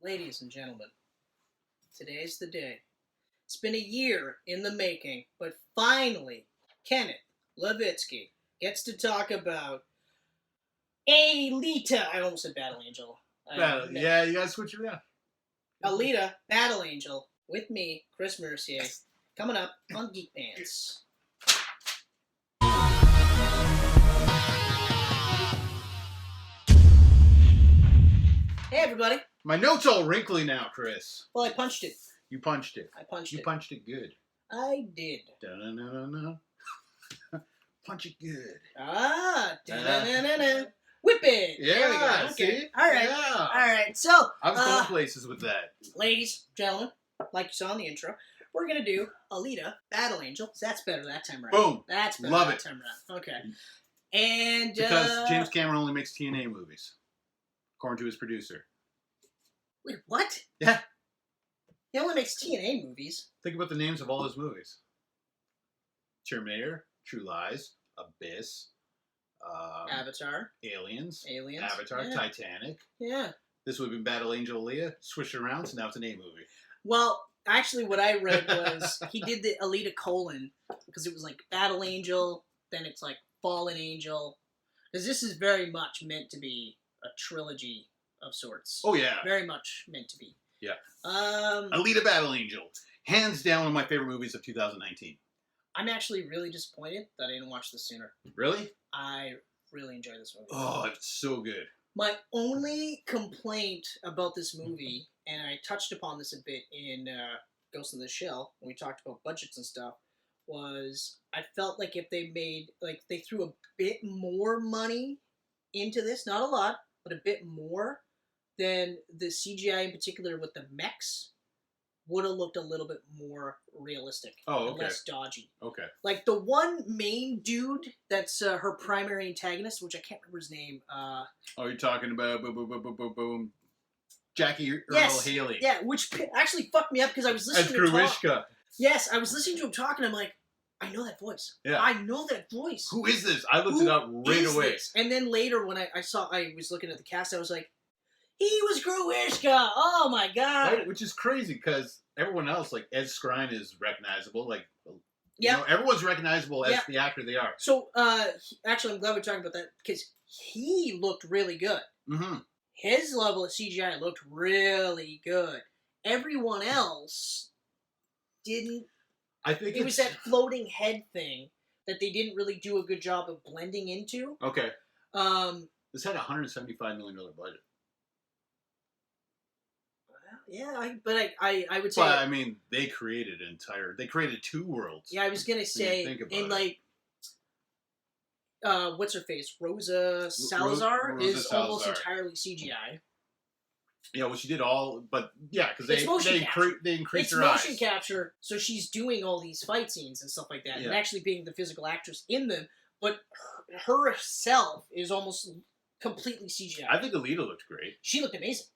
Ladies and gentlemen, today's the day. It's been a year in the making, but finally, Kenneth Levitsky gets to talk about Alita. I almost said Battle Angel. Yeah, you gotta switch it around. Alita, Battle Angel, with me, Chris Mercier, coming up on Geek Pants. Hey, everybody. My note's all wrinkly now, Chris. Well, I punched it. You punched it. I punched You it. punched it good. I did. Da-na-na-na-na. Punch it good. Da-na-na-na. Whip it. Yeah, there we go. Okay. see? All right. Yeah. All right. So, I was going places with that. ladies, gentlemen, like you saw in the intro, we're going to do Alita, Battle Angel. That's better that time around. Boom. That's better Love that it. time around. Okay. And, Because James Cameron only makes TNA movies, according to his producer. Wait, what? Yeah. He only makes TNA movies. Think about the names of all his movies. Terminator, True Lies, Abyss, Avatar. Aliens, Yeah. Avatar, Titanic. Yeah. This would have been Battle Angel Alita. Switched it around, so now it's an A movie. Well, actually, what I read was he did the Alita colon because it was like Battle Angel, then it's like Fallen Angel. Because this is very much meant to be a trilogy of sorts. Oh, yeah. Very much meant to be. Yeah. Alita Alita Battle Angel. Hands down one of my favorite movies of 2019. I'm actually really disappointed that I didn't watch this sooner. Really? I really enjoy this movie. Oh, it's so good. My only complaint about this movie, and I touched upon this a bit in Ghost in the Shell, when we talked about budgets and stuff, was I felt like if they made, like, they threw a bit more money into this, not a lot, but a bit more, then the CGI in particular with the mechs would have looked a little bit more realistic. Oh, and okay. less dodgy. Okay. Like, the one main dude that's her primary antagonist, which I can't remember his name. Oh, you're talking about boom, boom, boom, boom, boom, boom. Jackie Earl Yes, Haley. yeah, which actually fucked me up because I was As listening to him talk. Gruishka. Yes, I was listening to him talk, and I'm like, I know that voice. Yeah. I know that voice. Who is this? I looked Who it up right is away. this? And then later when I was looking at the cast, I was like, he was Gruishka. Oh my god. Right? Which is crazy because everyone else, like Ed Skrein, is recognizable. Like, Yeah. everyone's recognizable as Yeah. the actor they are. So, actually, I'm glad we're talking about that because he looked really good. Mm-hmm. His level of CGI looked really good. Everyone else didn't. I think It was that floating head thing that they didn't really do a good job of blending into. Okay. This had a $175 million budget. Yeah, but I would say. But I mean, they created two worlds. Yeah, I was gonna say, think about and it. like, what's her face? Rosa Salazar Rosa is almost Salazar. entirely CGI. Yeah, well, she did all, but yeah, because It's motion they capture. increased It's her motion eyes. capture, so she's doing all these fight scenes and stuff like that, and Yeah. actually being the physical actress in them. But herself is completely CGI. I think Alita looked great. She looked amazing.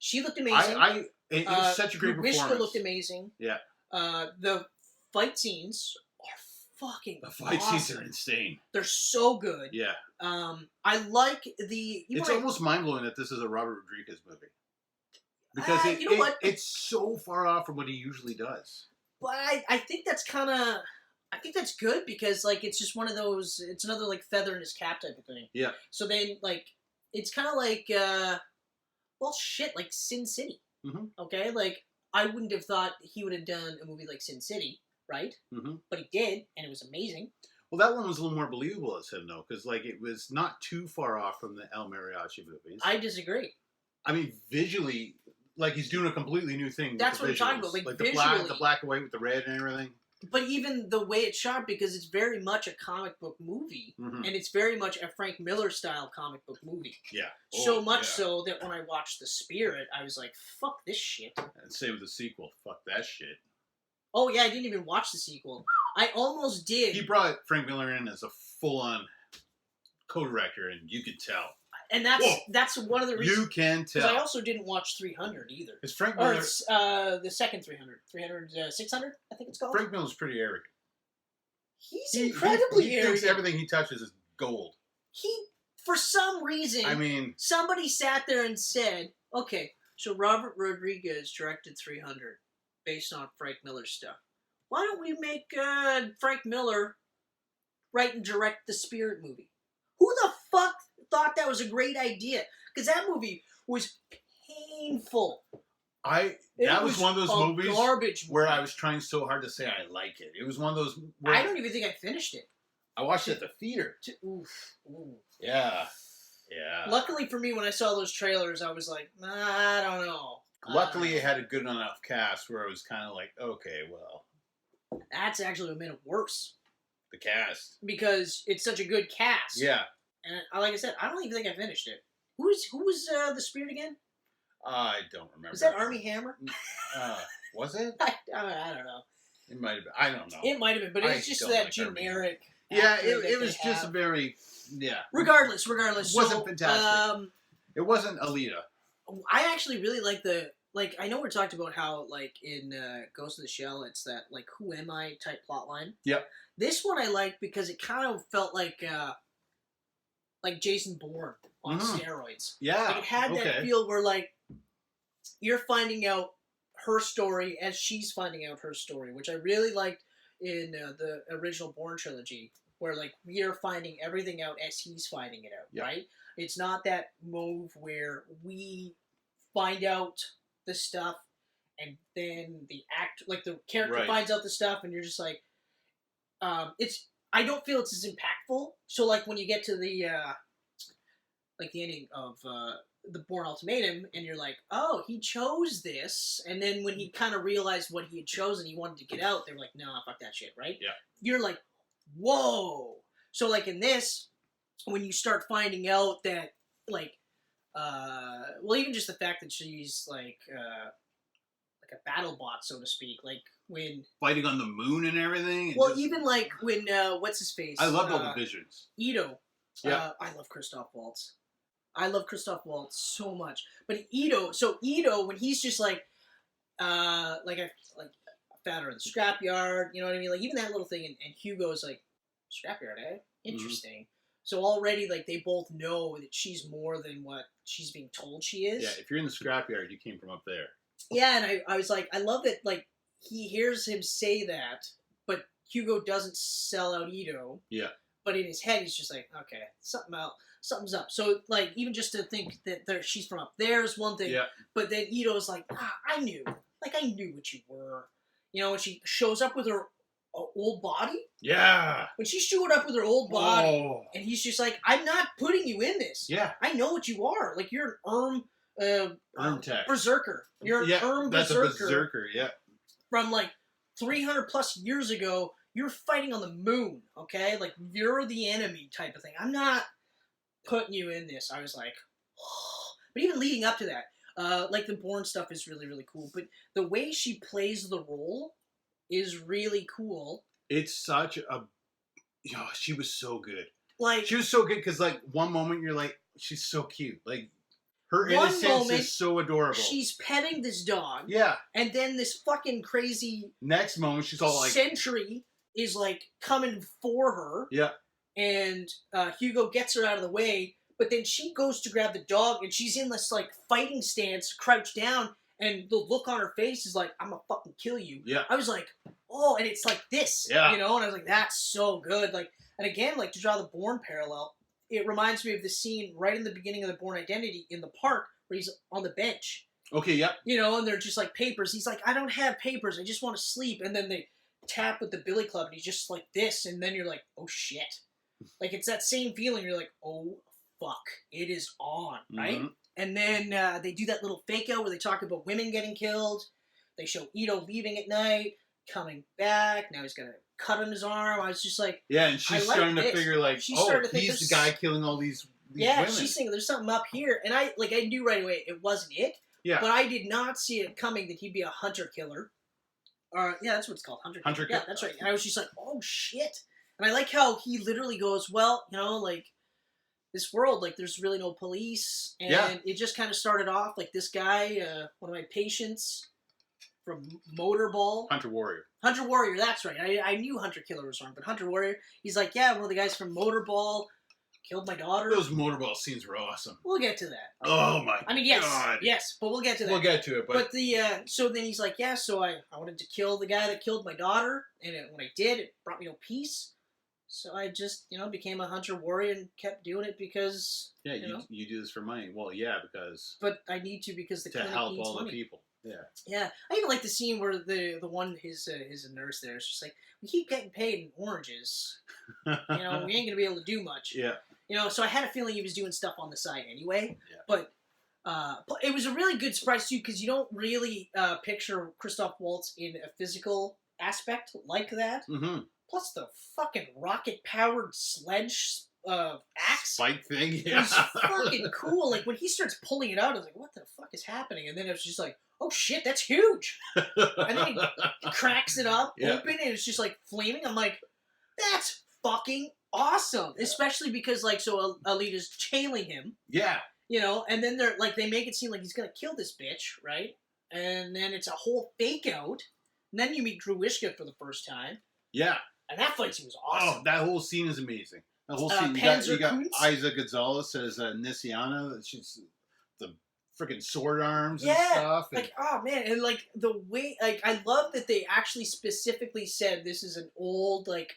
She looked amazing. It was such a great Gruishka performance. looked amazing. Yeah. The fight scenes are fucking The fight awesome. scenes are insane. They're so good. Yeah. I like the. It's almost mind-blowing that this is a Robert Rodriguez movie. Because you know what? it's so far off from what he usually does. But I think that's kind of. I think that's good because like it's just one of those. It's another like feather in his cap type of thing. Yeah. So then like it's kind of like well shit like Sin City. Mm-hmm. Okay, like I wouldn't have thought he would have done a movie like Sin City, right? Mm-hmm. But he did, and it was amazing. Well, that one was a little more believable as him, though, because like it was not too far off from the El Mariachi movies. I disagree. I mean, visually, like he's doing a completely new thing. That's with what the I'm talking visuals. about, like, the visually. black and white with the red and everything. But even the way it's shot, because it's very much a comic book movie, Mm-hmm. and it's very much a Frank Miller style comic book movie. Yeah. So much so that when I watched The Spirit, I was like, fuck this shit. And same with the sequel. Fuck that shit. Oh yeah, I didn't even watch the sequel. I almost did. He brought Frank Miller in as a full-on co-director, and you could tell. And Whoa. that's one of the reasons. You can Because I tell. also didn't watch 300 either. Is Frank Or Miller... it's the second 300. 600, I think it's called. Frank Miller's pretty arrogant. He's incredibly he arrogant. thinks everything he touches is gold. He, for some reason, I mean... somebody sat there and said, okay, So Robert Rodriguez directed 300 based on Frank Miller's stuff. Why don't we make Frank Miller write and direct the Spirit movie? Who the fuck thought that was a great idea? Because that movie was painful. That was one of those movies garbage where I was trying so hard to say I like it. It was one of those where I don't even think I finished it. I watched it at the theater. Oof. Yeah. Yeah. Luckily for me, when I saw those trailers, I was like, I don't know. Luckily, it had a good enough cast where I was kind of like, okay, well. That's actually what made it worse. The cast. Because it's such a good cast. Yeah. And like I said, I don't even think I finished it. Who was the Spirit again? I don't remember. Was that Armie Hammer? Was it? I don't know. It might have been. I don't know. It might have been, but it's just that generic. Yeah, it was just a very, Regardless. It wasn't fantastic. It wasn't Alita. I actually really like I know we talked about how, like, in Ghost in the Shell, it's that, like, who am I type plotline. Yep. This one I liked because it kind of felt like Jason Bourne on steroids. Yeah. Like, it had that feel where, like, you're finding out her story as she's finding out her story, which I really liked in the original Bourne trilogy, where, like, we are finding everything out as he's finding it out, right? It's not that move where we find out the stuff and then the character finds out the stuff and you're just like, I don't feel it's as impactful. So, like, when you get to the ending of the Bourne Ultimatum, and you're like, oh, he chose this, and then when he kind of realized what he had chosen, he wanted to get out, they were like, no, fuck that shit, right? Yeah. You're like, whoa. So, like, in this, when you start finding out that, like, even just the fact that she's, like a battle bot, so to speak, like, when... Fighting on the moon and everything? And even, like, when, what's-his-face? I loved all the visions. Ito. Yeah. I love Christoph Waltz. I love Christoph Waltz so much. But Ito, when he's just like a fatter in the scrapyard, you know what I mean? Like, even that little thing, and Hugo's like, scrapyard, eh? Interesting. Mm-hmm. So already, like, they both know that she's more than what she's being told she is. Yeah, if you're in the scrapyard, you came from up there. Yeah, and I was like, I love that, like, he hears him say that, but Hugo doesn't sell out Ito. Yeah. But in his head, he's just like, okay, something's up. So, like, even just to think that she's from up there is one thing. Yeah. But then Ito's like, I knew. Like, I knew what you were. You know, when she shows up with her old body. Yeah. When she showed up with her old body, and he's just like, I'm not putting you in this. Yeah. I know what you are. Like, you're an tech. berserker. You're an berserker. That's a berserker, yeah. From, like, 300 plus years ago, you're fighting on the moon, okay? Like, you're the enemy type of thing. I'm not putting you in this. I was like, oh. But even leading up to that, like, the Bourne stuff is really, really cool. But the way she plays the role is really cool. It's such a... she was so good. Like, she was so good because, like, one moment you're like, she's so cute. Like, her innocence is so adorable. She's petting this dog. Yeah. And then this fucking crazy... Next moment, she's all like... Sentry is, like, coming for her. Yeah. And Hugo gets her out of the way, but then she goes to grab the dog, and she's in this, like, fighting stance, crouched down, and the look on her face is like, I'm gonna fucking kill you. Yeah. I was like, oh, and it's like this. Yeah. You know, and I was like, that's so good. Like, and again, like, to draw the Bourne parallel, it reminds me of the scene right in the beginning of the Bourne Identity in the park where he's on the bench. Okay, yep. You know, and they're just like papers. He's like, I don't have papers. I just want to sleep. And then they tap with the billy club, and he's just like this. And then you're like, oh, shit. Like, it's that same feeling. You're like, oh, fuck. It is on, right? Mm-hmm. And then they do that little fake out where they talk about women getting killed. They show Ito leaving at night, coming back. Now he's got a cut on his arm. I was just like... Yeah, and she's starting to figure, like, he's the guy killing all these women. She's thinking there's something up here. And I knew right away it wasn't it. Yeah. But I did not see it coming that he'd be a hunter killer. Yeah, that's what it's called. Hunter killer. Yeah, that's right. And I was just like, oh, shit. And I like how he literally goes, well, you know, like, this world, like, there's really no police. And it just kind of started off, like, this guy, one of my patients from Motorball. Hunter Warrior, that's right. I knew Hunter Killer was wrong, but Hunter Warrior, he's like, yeah, one of the guys from Motorball killed my daughter. Those motorball scenes were awesome. We'll get to that. Oh my I mean, yes, God. yes, but we'll get to that. We'll get to it, but the so then he's like, yeah, so I wanted to kill the guy that killed my daughter, and when I did, it brought me no peace. So I just, became a hunter warrior and kept doing it because you do this for money. Well, yeah, because but I need to because the to clinic help needs all money. the people. Yeah. Yeah, I even like the scene where the one his nurse there is just like, we keep getting paid in oranges. We ain't gonna be able to do much. Yeah. So I had a feeling he was doing stuff on the side anyway. Yeah. But it was a really good surprise too because you don't really picture Christoph Waltz in a physical aspect like that. Mm-hmm. Plus the fucking rocket-powered sledge axe. Spike thing, It was fucking cool. Like, when he starts pulling it out, I was like, what the fuck is happening? And then it was just like, oh shit, that's huge. And then he cracks it up, open, and it's just like flaming. I'm like, that's fucking awesome. Yeah. Especially because, like, so Alita's tailing him. Yeah. And then they're like, they make it seem like he's gonna kill this bitch, right? And then it's a whole fake out. And then you meet Druishka for the first time. Yeah. And that fight scene was awesome. Oh, that whole scene is amazing. The whole scene. You got Isa Gonzalez as Nisiana. She's the freaking sword arms and stuff. And... like, oh man, and like the way, like, I love that they actually specifically said this is an old, like,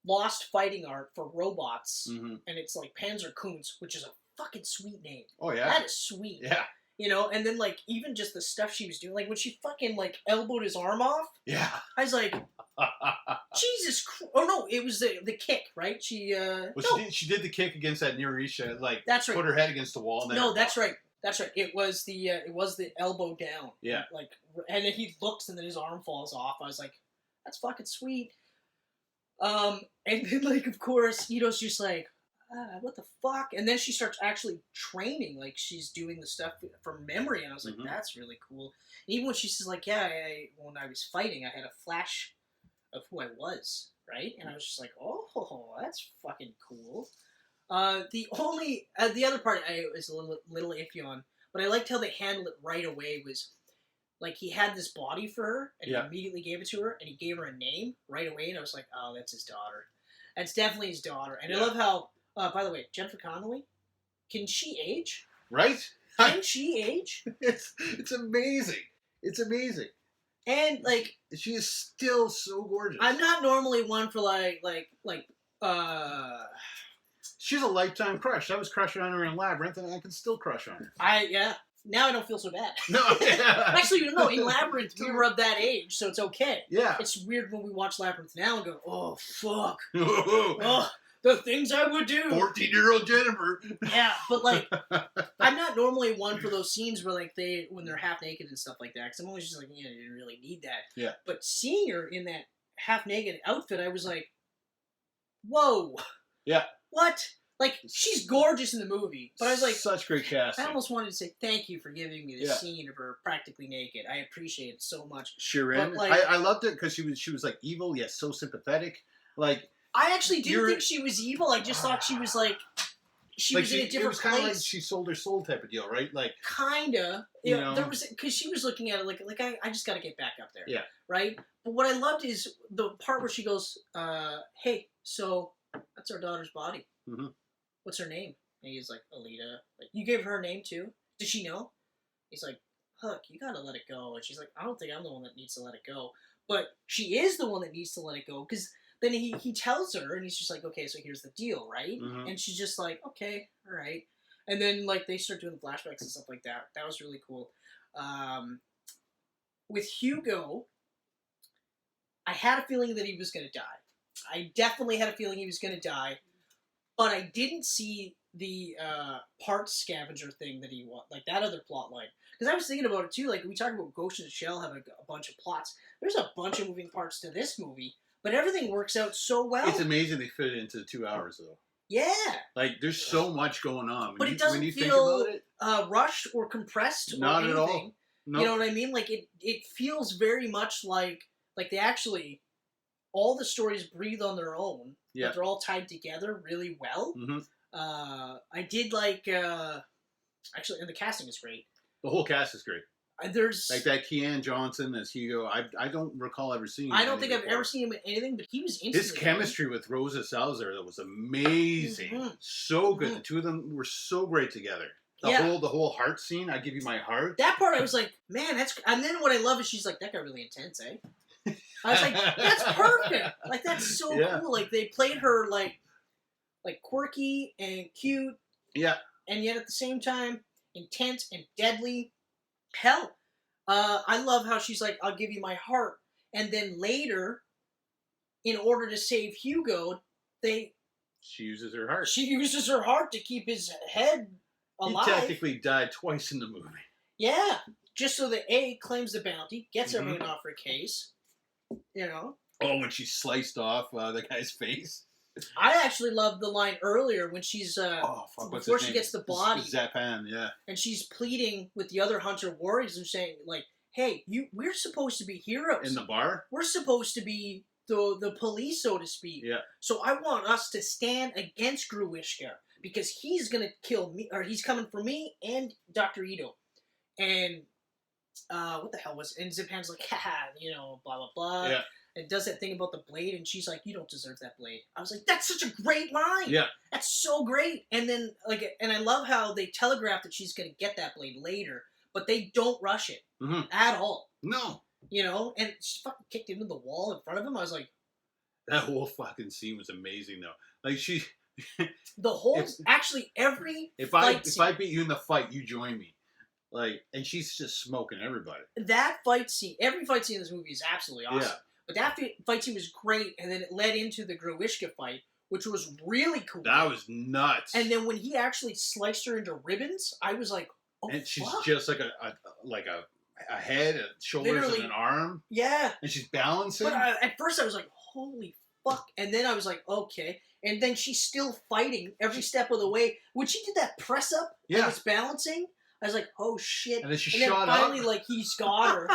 lost fighting art for robots, and it's like Panzer Kunz, which is a fucking sweet name. Oh yeah, that is sweet. Yeah. And then, like, even just the stuff she was doing, like, when she fucking, like, elbowed his arm off. Yeah. I was like, Jesus Christ. Oh, no, it was the kick, right? She did the kick against that Nirisha, like, that's right. Put her head against the wall. And no, that's right. That's right. It was the elbow down. Yeah. Like, and then he looks and then his arm falls off. I was like, that's fucking sweet. And then, like, of course, Ito's just like, what the fuck? And then she starts actually training, like she's doing the stuff from memory, and I was like, that's really cool. And even when she says, like, yeah, when I was fighting, I had a flash of who I was, right? And I was just like, oh, that's fucking cool. The other part I was a little iffy on, but I liked how they handled it right away was, like, he had this body for her, and he immediately gave it to her, and he gave her a name right away, and I was like, oh, that's his daughter. That's definitely his daughter. And I love how, by the way, Jennifer Connelly, can she age? Right? Can she age? It's amazing. It's amazing. And, like... she is still so gorgeous. I'm not normally one for, she's a lifetime crush. I was crushing on her in Labyrinth, and I can still crush on her. Now I don't feel so bad. No, Actually, no, in Labyrinth, we were of that age, so it's okay. Yeah. It's weird when we watch Labyrinth now and go, oh, fuck. Oh, the things I would do. 14-year-old Jennifer. Yeah, but, like, I'm not normally one for those scenes where, like, when they're half naked and stuff like that, because I'm always just like, you didn't really need that. Yeah. But seeing her in that half naked outfit, I was like, whoa. Yeah. What? Like, she's gorgeous in the movie, but I was like... such great casting. I almost wanted to say thank you for giving me this scene of her practically naked. I appreciate it so much. Shirin. Like, I loved it because she was, like, evil, yet so sympathetic. Like... I actually didn't think she was evil. I just thought she was, like... She was in a different place. It was kind of like she sold her soul type of deal, right? Like... Kinda. You know? There was... Because she was looking at it like I just gotta get back up there. Yeah. Right? But what I loved is the part where she goes, hey, so that's our daughter's body. Mm-hmm. What's her name? And he's like, Alita. Like, you gave her a name too? Does she know? He's like, Huck, you gotta let it go. And she's like, I don't think I'm the one that needs to let it go. But she is the one that needs to let it go. Because then he tells her, and he's just like, okay, so here's the deal, right? Mm-hmm. And she's just like, okay, all right. And then, like, they start doing flashbacks and stuff like that. That was really cool. With Hugo, I had a feeling that he was going to die. I definitely had a feeling he was going to die. But I didn't see the parts scavenger thing that he want, like that other plot line. Because I was thinking about it too. Like, we talked about Ghost in the Shell having a bunch of plots. There's a bunch of moving parts to this movie, but everything works out so well. It's amazing they fit it into 2 hours though. Yeah. Like, there's so much going on. But it doesn't feel rushed or compressed. Not or anything. At all. Nope. You know what I mean? Like, it feels very much like they actually, all the stories breathe on their own. Yeah. But they're all tied together really well. Mm-hmm. I did like, actually, and the casting is great. The whole cast is great. There's like that Keanu Johnson as Hugo. I don't recall ever seeing him. I don't think I've ever seen him in anything, but he was his chemistry with Rosa Salazar that was amazing. So good. The two of them were so great together. The whole heart scene, I give you my heart. That part I was like, man, that's and then what I love is she's like, that got really intense, eh? I was like, that's perfect. Like that's so cool. Like they played her like quirky and cute. Yeah. And yet at the same time, intense and deadly. Hell, I love how she's like, I'll give you my heart. And then later, in order to save Hugo, she uses her heart. She uses her heart to keep his head alive. He technically died twice in the movie. Yeah. Just so that A claims the bounty, gets everyone off her case. You know? Oh, when she sliced off the guy's face. I actually loved the line earlier when she's before she gets the body. Zapan, yeah. And she's pleading with the other hunter warriors and saying, like, hey, we're supposed to be heroes. In the bar? We're supposed to be the police, so to speak. Yeah. So I want us to stand against Gruishka because he's gonna kill me, or he's coming for me and Dr. Ito. And what the hell was it? And Zapan's like, haha, blah blah blah. Yeah. And does that thing about the blade, and she's like, you don't deserve that blade. I was like, that's such a great line. Yeah. That's so great. And then, and I love how they telegraph that she's going to get that blade later, but they don't rush it at all. No. And she fucking kicked into the wall in front of him. I was like... That whole fucking scene was amazing, though. Like, she... the whole... Actually, every If I beat you in the fight, you join me. Like, and she's just smoking everybody. That fight scene... Every fight scene in this movie is absolutely awesome. Yeah. But that fight scene was great, and then it led into the Gruishka fight, which was really cool. That was nuts. And then when he actually sliced her into ribbons, I was like, oh, and she's just like a head, shoulders, literally, and an arm. Yeah. And she's balancing. But at first I was like, holy fuck. And then I was like, okay. And then she's still fighting every step of the way. When she did that press up and was balancing, I was like, oh shit. And then she shot up. And then finally, like, he's got her.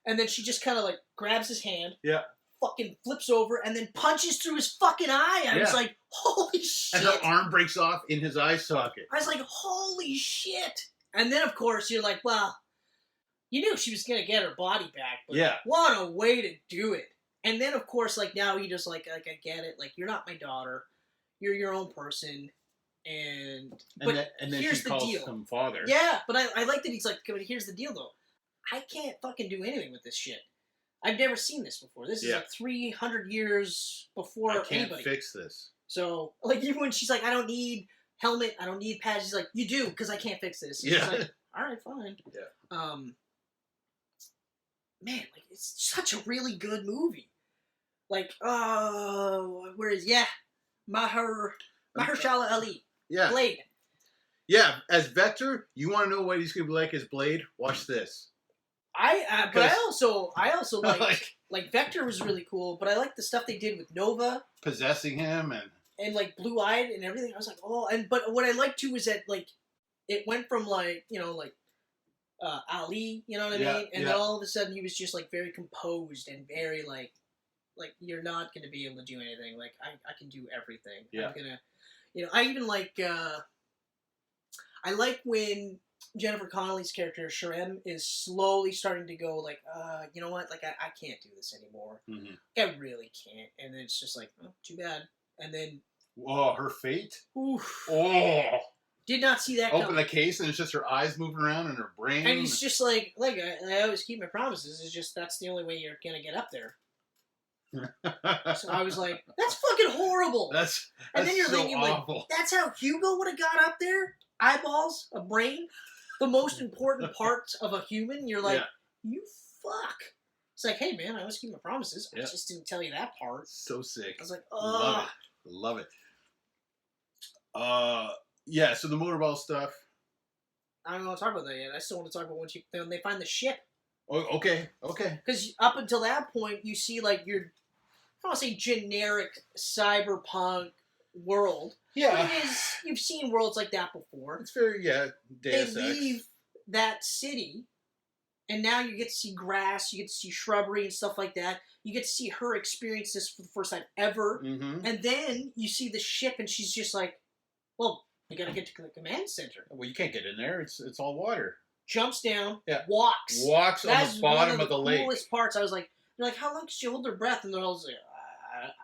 And then she just kind of, like, grabs his hand. Yeah. Fucking flips over and then punches through his fucking eye. I was like, holy shit. And her arm breaks off in his eye socket. I was like, holy shit. And then, of course, you're like, well, you knew she was going to get her body back. But what a way to do it. And then, of course, like, now he just, like, I get it. Like, you're not my daughter. You're your own person. And then here's she calls him father. Yeah, but I like that he's like, but here's the deal, though. I can't fucking do anything with this shit. I've never seen this before. This is like 300 years before anybody. I can't fix this. So, like, even when she's like, I don't need helmet, I don't need pads, she's like, you do, because I can't fix this. And she's like, all right, fine. Yeah. Man, like, it's such a really good movie. Like, where is, Mahershala Ali. Yeah. Blade. Yeah, as Vector, you want to know what he's going to be like as Blade? Watch this. But I also like Vector was really cool, but I like the stuff they did with Nova possessing him and like Blue Eyed and everything. I was like, but what I liked too is that like it went from like Ali, you know what I mean, and then all of a sudden he was just like very composed and very like you're not gonna be able to do anything. Like I can do everything. Yeah. I'm gonna, I even like I like when Jennifer Connelly's character, Sharem, is slowly starting to go like, you know what? Like, I can't do this anymore. Mm-hmm. I really can't. And then it's just like, oh, too bad. And then... Whoa, her fate? Oof. Oh! Did not see that Open the case and it's just her eyes moving around in her brain. And it's just like I always keep my promises. It's just that's the only way you're going to get up there. So I was like, that's fucking horrible. That's and then you're so thinking, awful. like, that's how Hugo would have got up there? Eyeballs, a brain, the most important parts of a human. You're like, you fuck. It's like, hey man, I always keep my promises. I just didn't tell you that part. So sick. I was like, Love it. Yeah. So the motorball stuff. I don't want to talk about that yet. I still want to talk about when they find the ship. Oh, okay. Because up until that point, you see like I don't want to say generic cyberpunk world. Yeah. But it is, you've seen worlds like that before. It's very, Deus They Ex. leave that city, and now you get to see grass, you get to see shrubbery and stuff like that. You get to see her experience this for the first time ever. Mm-hmm. And then you see the ship, and she's just like, well, we gotta get to the command center. Well, you can't get in there. It's all water. jumps down, Yeah. walks on the bottom of the lake. That's one of the coolest parts. I was like, they're like, how long does she hold her breath? And they're all like,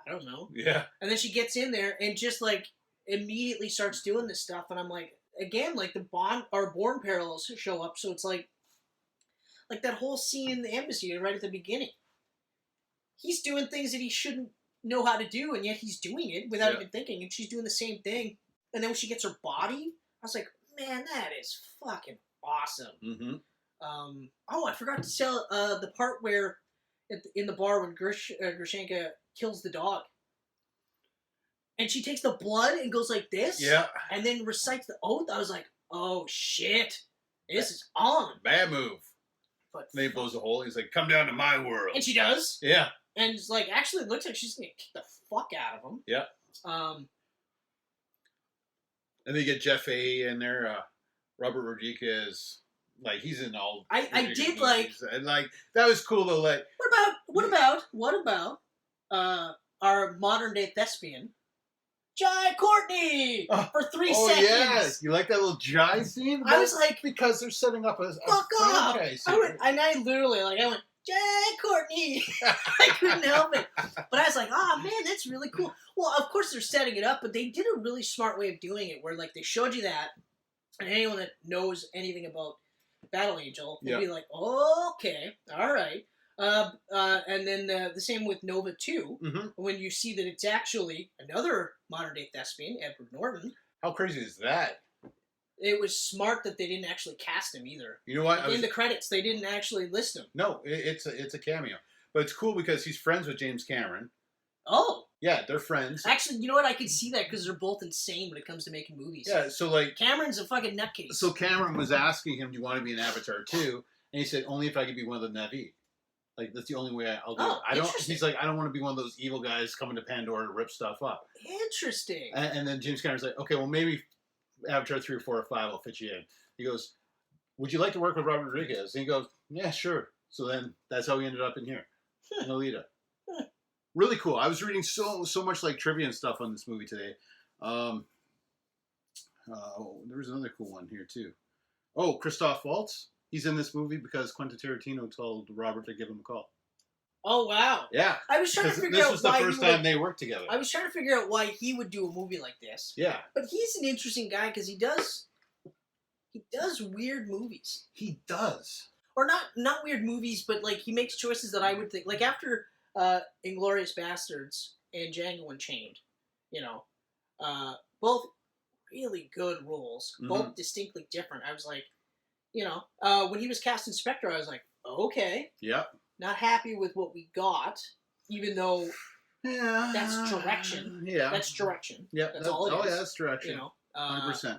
I don't know. Yeah. And then she gets in there and just like immediately starts doing this stuff, and I'm like, again, like the Bourne parallels show up. So it's like that whole scene in the embassy right at the beginning. He's doing things that he shouldn't know how to do, and yet he's doing it without even thinking. And she's doing the same thing. And then when she gets her body, I was like, man, that is fucking awesome. Mm-hmm. I forgot to tell the part where in the bar when Grushenka kills the dog. And she takes the blood and goes like this. Yeah. And then recites the oath. I was like, oh, shit. This is on. Bad move. But and then he blows a hole. He's like, come down to my world. And she does. Yeah. And it's like, actually, it looks like she's going to kick the fuck out of him. Yeah. And then you get Jeff A. in there. Robert Rodriguez. Like, he's in all. I did movies. like. And like, that was cool to like. What about our modern day thespian? Jai Courtney for 3 seconds. Oh yeah, you like that little Jai scene? I was like, because they're setting up a fuck off. franchise. I went Jai Courtney. I couldn't help it, but I was like, oh man, that's really cool. Well, of course they're setting it up, but they did a really smart way of doing it, where like they showed you that, and anyone that knows anything about Battle Angel will be like, okay, all right. And then the same with Nova 2, when you see that it's actually another modern-day thespian, Edward Norton. How crazy is that? It was smart that they didn't actually cast him either. You know what? In the credits, they didn't actually list him. No, it's a cameo. But it's cool because he's friends with James Cameron. Oh. Yeah, they're friends. Actually, you know what? I can see that because they're both insane when it comes to making movies. Yeah, so like... Cameron's a fucking nutcase. So Cameron was asking him, do you want to be in Avatar 2? And he said, only if I could be one of the Na'vi. Like, that's the only way I'll do it. He's like, I don't want to be one of those evil guys coming to Pandora to rip stuff up. Interesting. And then James Cameron's like, okay, well, maybe Avatar 3 or 4 or 5 will fit you in. He goes, would you like to work with Robert Rodriguez? And he goes, yeah, sure. So then that's how we ended up in here. In Alita. Really cool. I was reading so much like trivia and stuff on this movie today. There was another cool one here too. Oh, Christoph Waltz. He's in this movie because Quentin Tarantino told Robert to give him a call. Oh wow! Yeah, I was trying to figure out this was the first time they worked together. I was trying to figure out why he would do a movie like this. Yeah, but he's an interesting guy because he does weird movies. He does, or not weird movies, but like he makes choices that I would think like after Inglourious Bastards and Django Unchained, you know, both really good roles, both distinctly different. I was like. You know, when he was cast in Spectre, I was like, okay. Yep. Not happy with what we got, even though that's direction. Yeah. That's direction. Yeah. That's all it is. Oh, yeah, that's direction. You know, 100%.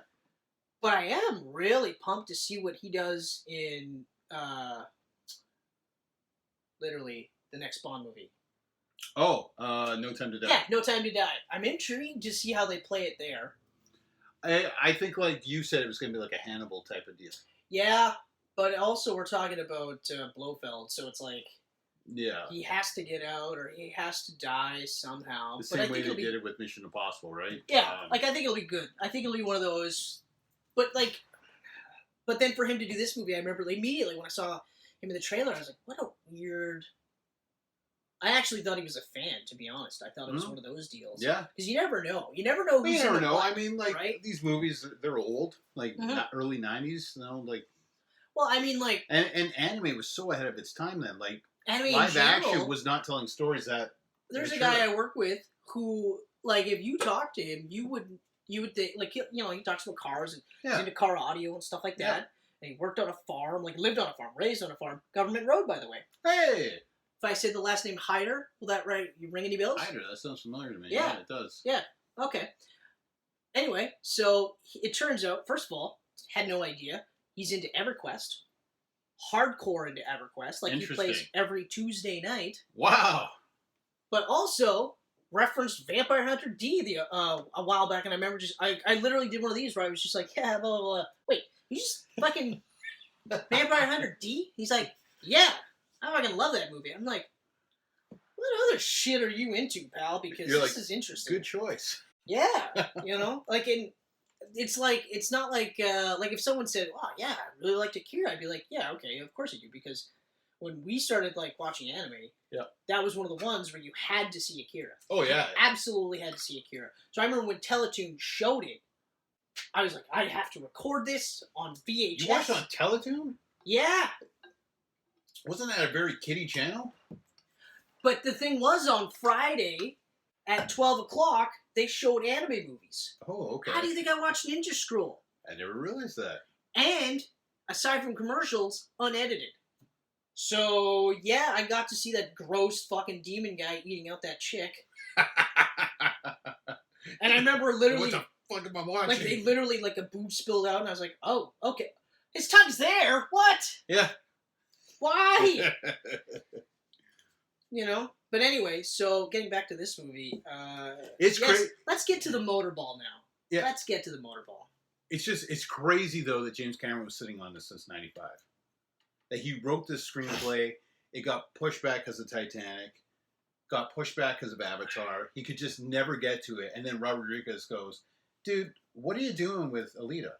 But I am really pumped to see what he does in literally the next Bond movie. Oh, No Time to Die. Yeah, No Time to Die. I'm intrigued to see how they play it there. I think, like you said, it was going to be like a Hannibal type of deal. Yeah, but also we're talking about Blofeld, so it's like he has to get out or he has to die somehow. The same way they did it with Mission Impossible, right? Yeah, like I think it'll be good. I think it'll be one of those. But then for him to do this movie, I remember immediately when I saw him in the trailer, I was like, what a weird. I actually thought he was a fan, to be honest. I thought it was one of those deals. Yeah. Because you never know. You never know who's You never know. What, I mean, like, these movies, they're old. Like, early 90s, you know, like... Well, I mean, like... And anime was so ahead of its time then. Like, anime live action was not telling stories that... There's a guy I work with who, like, if you talk to him, you would think... Like, you know, he talks about cars and he's into car audio and stuff like that. And he worked on a farm, like, lived on a farm, raised on a farm. Government road, by the way. Hey! If I said the last name Hyder, will that you ring any bells? Hyder, that sounds familiar to me. Yeah, it does. Yeah, okay. Anyway, so it turns out, first of all, had no idea, he's into EverQuest. Hardcore into EverQuest. Like, he plays every Tuesday night. Wow! But also referenced Vampire Hunter D a while back, and I remember I literally did one of these where I was just like, yeah, blah, blah, blah. Wait, you just fucking Vampire Hunter D? He's like, yeah. I fucking love that movie. I'm like, what other shit are you into, pal? Because this is interesting. Good choice. Yeah, you know, like it's not like if someone said, "Oh yeah, I really liked Akira," I'd be like, "Yeah, okay, of course I do," because when we started like watching anime, yeah, that was one of the ones where you had to see Akira. Oh yeah, you absolutely had to see Akira. So I remember when Teletoon showed it, I was like, I have to record this on VHS. You watched it on Teletoon? Yeah. Wasn't that a very kiddie channel? But the thing was, on Friday at 12 o'clock, they showed anime movies. Oh, okay. How do you think I watched Ninja Scroll? I never realized that. And, aside from commercials, unedited. So, yeah, I got to see that gross fucking demon guy eating out that chick. And I remember literally... What the fuck am I watching? Like, they literally, like, a boob spilled out, and I was like, oh, okay. His tongue's there! What? Yeah. Why? You know? But anyway, so getting back to this movie, it's great. Let's get to the motorball now. Yeah. Let's get to the motorball. It's crazy though that James Cameron was sitting on this since '95. That he wrote this screenplay, it got pushed back because of Titanic, got pushed back because of Avatar. He could just never get to it, and then Robert Rodriguez goes, "Dude, what are you doing with Alita?"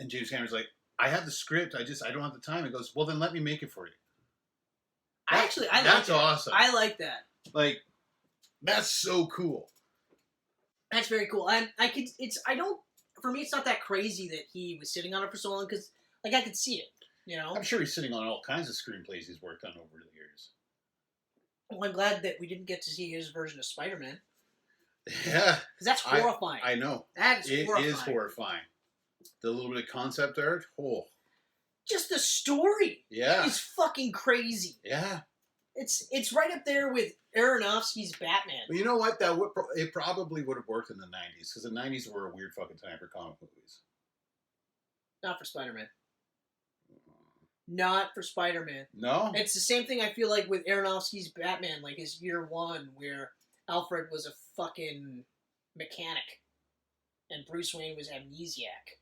And James Cameron's like, "I have the script. I don't have the time." He goes, "Well, then let me make it for you." That's awesome. I like that. Like, that's so cool. That's very cool. For me, it's not that crazy that he was sitting on it for so long, because, like, I could see it, you know? I'm sure he's sitting on all kinds of screenplays he's worked on over the years. Well, I'm glad that we didn't get to see his version of Spider-Man. Yeah. Because that's horrifying. I know. That is horrifying. It is horrifying. The little bit of concept art, Just the story yeah, is fucking crazy. Yeah. It's right up there with Aronofsky's Batman. Well, you know what? It probably would have worked in the 90s, because the 90s were a weird fucking time for comic movies. Not for Spider-Man. Not for Spider-Man. No? It's the same thing I feel like with Aronofsky's Batman, like his year one, where Alfred was a fucking mechanic and Bruce Wayne was amnesiac.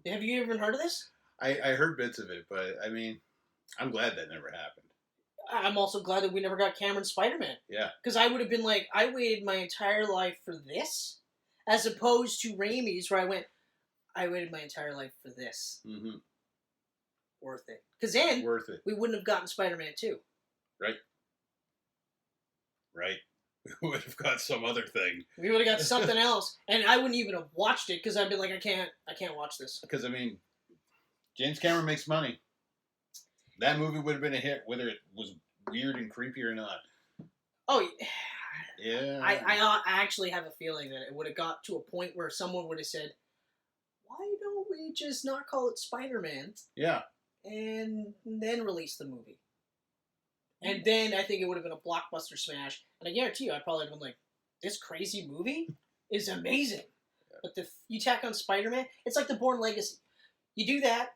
Have you even heard of this? I heard bits of it, but I mean, I'm glad that never happened. I'm also glad that we never got Cameron's Spider-Man. Yeah. Because I would have been like, I waited my entire life for this, as opposed to Raimi's, where I waited my entire life for this. Mm-hmm. Worth it. Because then, worth it. We wouldn't have gotten Spider-Man 2. Right. We would have got some other thing. We would have got something else, and I wouldn't even have watched it, because I'd be like, I can't watch this. Because, I mean, James Cameron makes money. That movie would have been a hit, whether it was weird and creepy or not. Oh, yeah. I actually have a feeling that it would have got to a point where someone would have said, why don't we just not call it Spider-Man? Yeah. And then release the movie. And then I think it would have been a blockbuster smash. And I guarantee you, I'd probably have been like, this crazy movie is amazing. Yeah. But you tack on Spider-Man, it's like the Bourne Legacy. You do that,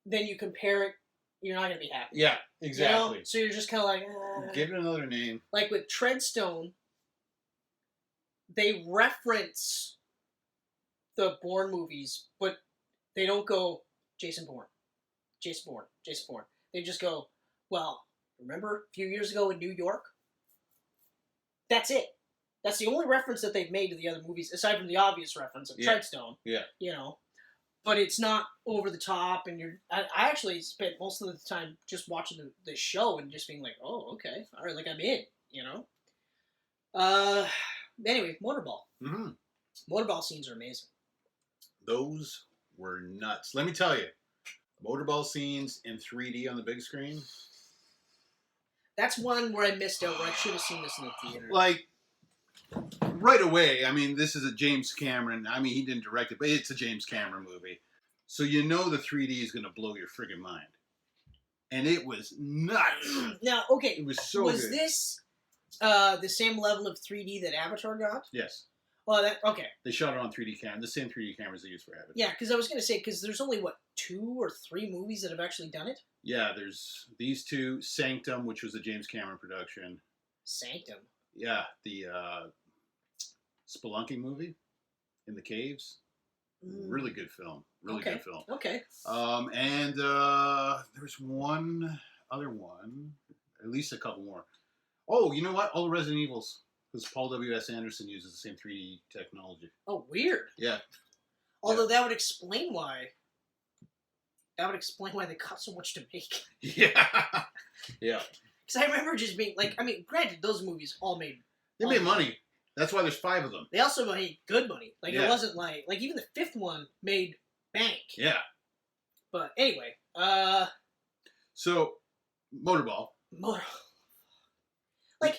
then you compare it, you're not going to be happy. Yeah, exactly. You know? So you're just kind of like... Give it another name. Like with Treadstone, they reference the Bourne movies, but they don't go, Jason Bourne. They just go, well, remember a few years ago in New York? That's it. That's the only reference that they've made to the other movies, aside from the obvious reference of Treadstone. Yeah. You know? But it's not over the top, and I actually spent most of the time just watching the show and just being like, oh, okay, all right, like I'm in, you know? Anyway, Motorball. Mm-hmm. Motorball scenes are amazing. Those were nuts. Let me tell you, Motorball scenes in 3D on the big screen. That's one where I missed out, where I should have seen this in the theater. Like, right away, I mean, this is a James Cameron. I mean, he didn't direct it, but it's a James Cameron movie. So you know the 3D is going to blow your friggin' mind. And it was nuts. Now, okay. It was so Was good. this the same level of 3D that Avatar got? Yes. Oh, okay. They shot it on 3D camera. The same 3D cameras they used for Avatar. Yeah, because I was going to say, because there's only, 2 or 3 movies that have actually done it? Yeah, there's these two. Sanctum, which was a James Cameron production. Sanctum? Yeah, the Spelunking movie in the caves. Really good film. Really good film. Okay. And there's one other one, at least a couple more. Oh, you know what? All the Resident Evils Because Paul W.S. Anderson uses the same 3D technology. Oh, weird. Yeah. Although that would explain why. That would explain why they cost so much to make. Yeah. Yeah. Because I remember just being like, I mean, granted, those movies all made. They made money. That's why there's 5 of them. They also made good money. Like Yeah. it wasn't like even the 5th one made bank. Yeah. But anyway, So, Motorball. Like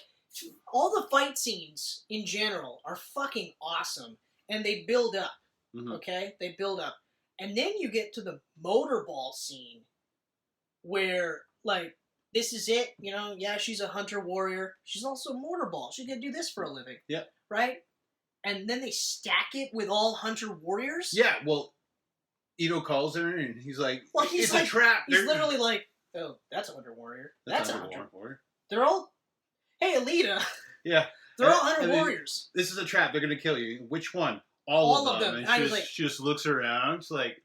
all the fight scenes in general are fucking awesome, and they build up. Mm-hmm. Okay, they build up, and then you get to the motorball scene, where like this is it. You know, yeah, she's a hunter warrior. She's also a motorball. She's gonna do this for a living. Yeah. Right. And then they stack it with all hunter warriors. Yeah, well, Ito calls her and he's like, Well, he's it's like, a trap. He's literally like, oh, that's a hunter warrior. That's a hunter warrior. They're all, hey, Alita. Yeah. They're all hunter warriors. This is a trap. They're going to kill you. Which one? All of them. And I was like, she just looks around. It's like,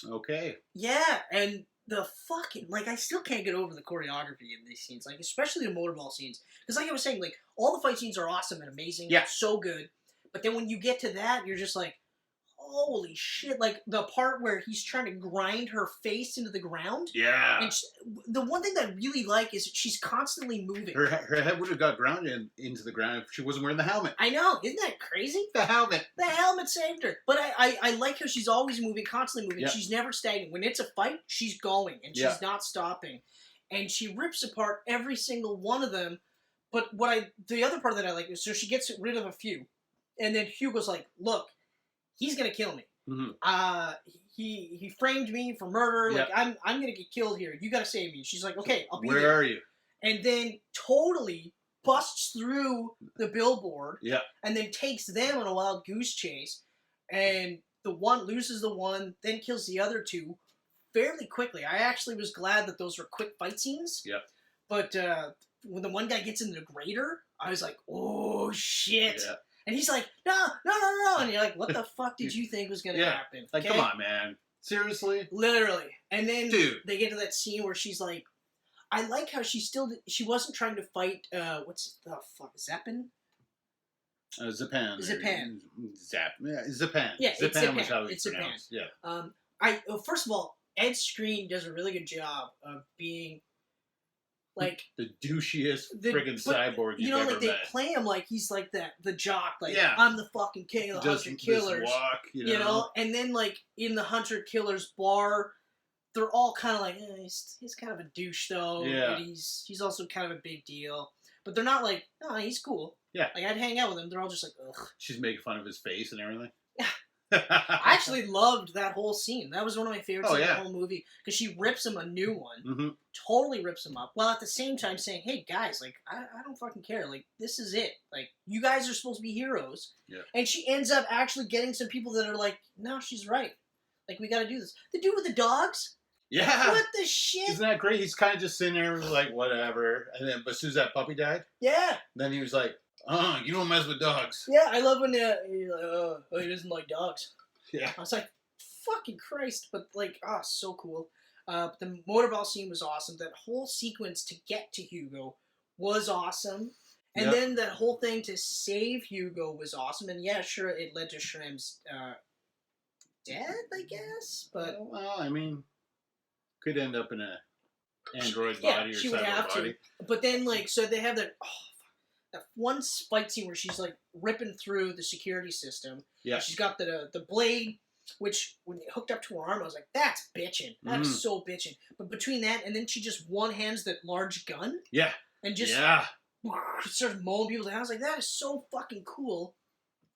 okay. Yeah, and the fucking, like, I still can't get over the choreography in these scenes, like, especially the motorball scenes. Because like I was saying, like, all the fight scenes are awesome and amazing. Yeah. So good. But then when you get to that, you're just like, holy shit. Like, the part where he's trying to grind her face into the ground. Yeah. And the one thing that I really like is she's constantly moving. Her head would have got grounded into the ground if she wasn't wearing the helmet. I know. Isn't that crazy? The helmet. The helmet saved her. But I like how she's always moving, constantly moving. Yeah. She's never stagnant. When it's a fight, she's going. And she's not stopping. And she rips apart every single one of them. But the other part that I like is, so she gets rid of a few. And then Hugo's like, look, he's going to kill me. Mm-hmm. He framed me for murder. Yep. Like, I'm going to get killed here. You got to save me. She's like, okay, I'll be there. Where are you? And then totally busts through the billboard. Yeah. And then takes them on a wild goose chase. And the one loses the one, then kills the other two fairly quickly. I actually was glad that those were quick fight scenes. Yep. But when the one guy gets in the grader, I was like, oh, shit. Yeah. And he's like, no. And you're like, what the fuck did you think was going to happen? Like, come on, man. Seriously? Literally. And then Dude. they get to that scene where she's like, I like how she wasn't trying to fight, what's the fuck, Zeppin? Zapan. Zapan. Zapan. Yeah, Zapan it's Zapan. was how It's it's pronounced. Zapan. Yeah. First of all, Ed Skrein does a really good job of being like the douchiest friggin' cyborg you you've know, ever like they met. play him like he's like the jock, like I'm the fucking king of the Does Hunter Killers. this walk, you know? And then like in the Hunter Killers bar, they're all kind of like he's kind of a douche though. Yeah. And he's also kind of a big deal, but they're not like he's cool. Yeah. Like I'd hang out with him. They're all just like ugh. She's making fun of his face and everything. Yeah. I actually loved that whole scene. That was one of my favorites in the whole movie because she rips him a new one, totally rips him up, while at the same time saying, "Hey guys, like I don't fucking care. Like this is it. Like you guys are supposed to be heroes." Yeah. And she ends up actually getting some people that are like, "No, she's right. Like we got to do this." The dude with the dogs. Yeah. What the shit? Isn't that great? He's kind of just sitting there like whatever, and then but as soon as that puppy died, then he was like, you don't mess with dogs. Yeah, I love when he's like, he doesn't like dogs. Yeah. I was like, fucking Christ, but like, so cool. The motorball scene was awesome. That whole sequence to get to Hugo was awesome. And then that whole thing to save Hugo was awesome. And yeah, sure, it led to Shrim's death, I guess. But well, I mean, could end up in a android body or she would have body. to. But then, like, so they have that one fight scene where she's like ripping through the security system. Yeah. She's got the blade, which when it hooked up to her arm, I was like, that's bitching. That is so bitching. But between that and then she just one hands that large gun. Yeah. And just starts mowing people down. I was like, that is so fucking cool.